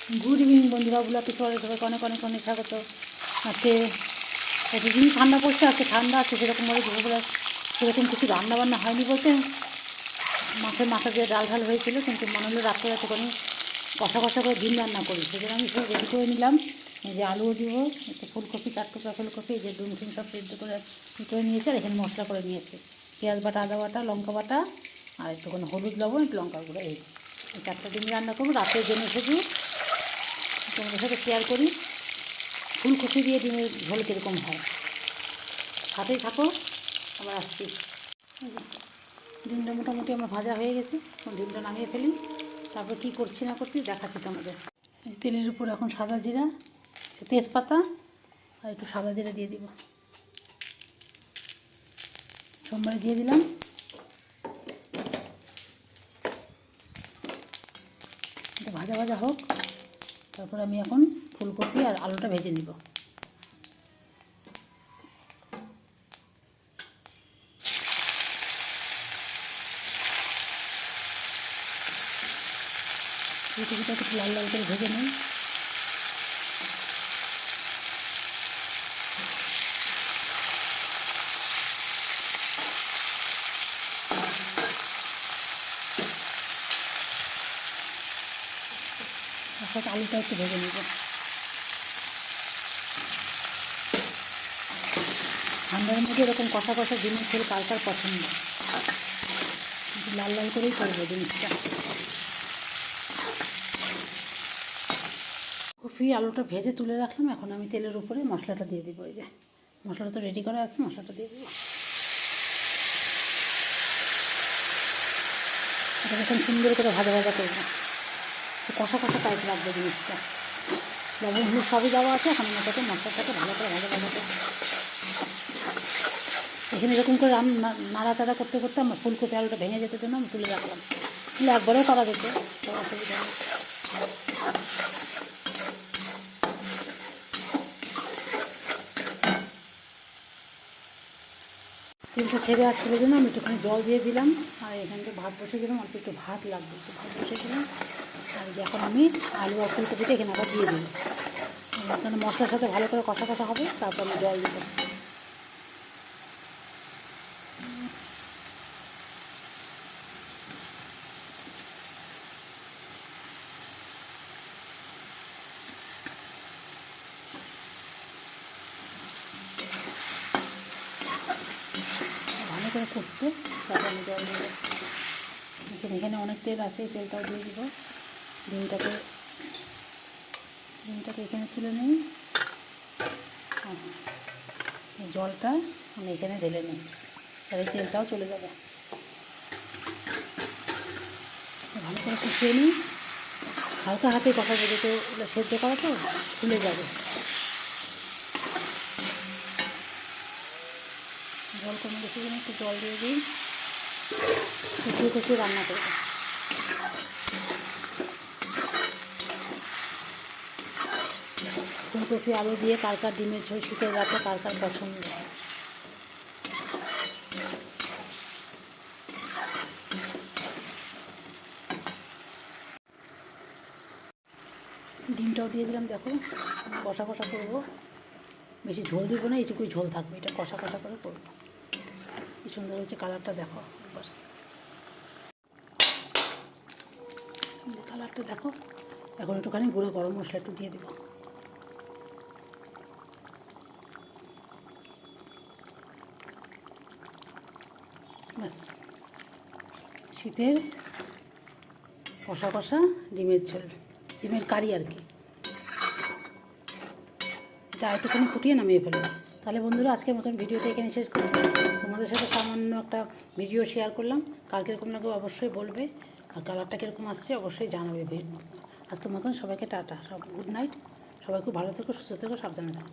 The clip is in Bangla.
গুড ইভিনিং বন্ধুরা, ব্লগে সবাইকে অনেক অনেক অনেক স্বাগত। আজকে প্রতিদিন ঠান্ডা পড়ছে, আজকে ঠান্ডা আছে সেরকমভাবে দুপুরবেলা সেরকম কিছু রান্নাবান্না হয়নি বলতে মাছের মাথা দিয়ে ডাল ঢাল হয়েছিল, কিন্তু মনে হলো রাত্রে একটুখানি কষা কষা করে ডিম রান্না করি। সেজন্য আমি সব রেডি করে নিলাম। এই যে আলুও দিব, একটু ফুলকপি, 4 টুকরা ফুলকপি, এই যে ডিম টিম সব সেদ্ধ করে করে নিয়েছি। আর এখানে মশলা করে নিয়েছি, পেঁয়াজ বাটা, আদা বাটা, লঙ্কা বাটা, আর একটুখানি হলুদ, লবণ, একটু লঙ্কা গুঁড়ো। এই 4টা ডিম রান্না করবো রাতের জন্য। শুধু তোমাদের সাথে শেয়ার করি ফুলকপি দিয়ে ডিমের ঝোল কীরকম হয়। সাথেই থাকো, আবার আসছি। ডিমটা মোটামুটি আমার ভাজা হয়ে গেছে, ডিমটা নামিয়ে ফেলি, তারপর কী করছি না করছি দেখাচ্ছি তোমাদের। তেলের উপর এখন সাদা জিরা, তেজপাতা আর একটু সাদা জিরা দিয়ে দিব, সোমবারে দিয়ে দিলাম। এটা ভাজা ভাজা হোক, তারপর আমি এখন ফুলকপি আর আলুটা ভেজে নিব। ফুলকপিটা একটু লাল লাল করে ভেজে নিই। তারপর আলুটা একটু ভেজে নেব। ঠান্ডার মধ্যে এরকম কষা কষা জিনিস খেলে কার কার পছন্দ, লাল লাল করেই করবো জিনিসটা। কপি আলুটা ভেজে তুলে রাখলাম, এখন আমি তেলের উপরে মশলাটা দিয়ে দিব। এই যে মশলাটা তো রেডি করা আছে, মশলাটা দিয়ে দেবো। এটা এখন সুন্দর করে ভাজা ভাজা করবো, কষা কষা টাইপ লাগবে জিনিসটা। লবণ হলুদ সবই দেওয়া আছে, এখন এটাকে মশলাটাকে ভালো করে ভাজা ভাজা করবো। এখানে এরকম করে নাড়াচাড়া করতে করতে আমার ফুলকপি আলুটা ভেঙে যেতে জন্য আমি তুলে রাখলাম। তাহলে একবারেও করা যেত, অসুবিধা নেই। তেলটা ছেড়ে আসছিল জন্য আমি একটুখানি জল দিয়ে দিলাম, আর এখানটা ভাত বসে দিলাম, অল্প একটু ভাত লাগবে, একটু ভাত বসে দিলাম। আর এখন আমি আলু আর ফুলকপিটা এখানে আবার দিয়ে দিই, এখানে মশলার সাথে ভালো করে কষা কষা হবে, তারপর আমি জল দেবো। ভালো করে কষতে, তারপর আমি জল দেবো। এখানে অনেক তেল আছে, তেলটাও দিয়ে দিব। ডিমটাকে এখানে তুলে নিই, জলটা আমি এখানে ঢেলে নিই, তাহলে তেলটাও চলে যাবে। ভালো করে কষিয়ে নিই, হালকা হাতে কষা যাবে, তো সেদ্ধ করা তো খুলে যাবে। জল কমে গেছে জন্য একটু জল দিয়ে দিই, কষিয়ে কষিয়ে রান্না করবো। ফুলকপি আলু দিয়ে কার কার ডিমের ঝোল শীতের রাতে কার কার পছন্দ। ডিমটাও দিয়ে দিলাম, দেখো কষা কষা করবো, বেশি ঝোল দিব না, এইটুকুই ঝোল থাকবে, এটা কষা কষা করে করবো। কি সুন্দর হয়েছে কালারটা, দেখো একবার কালারটা দেখো। এখন একটুখানি গুঁড়ো গরম মশলা একটু দিয়ে দেবো। ব্যাস, শীতের কষা কষা ডিমের ঝোল, ডিমের কারি আর কি। এটা একটুখানি ফুটিয়ে নামিয়ে ফেলবো। তাহলে বন্ধুরা, আজকের মতন ভিডিওটা এখানে শেষ করছি। তোমাদের সাথে সামান্য একটা ভিডিও শেয়ার করলাম, কার কীরকম লাগবে অবশ্যই বলবে, আর কালারটা কীরকম আসছে অবশ্যই জানাবে। আজকের মতন সবাইকে টাটা, সব গুড নাইট। সবাই খুব ভালো থেকো, সুস্থ থেকো, সাবধানে থাকো।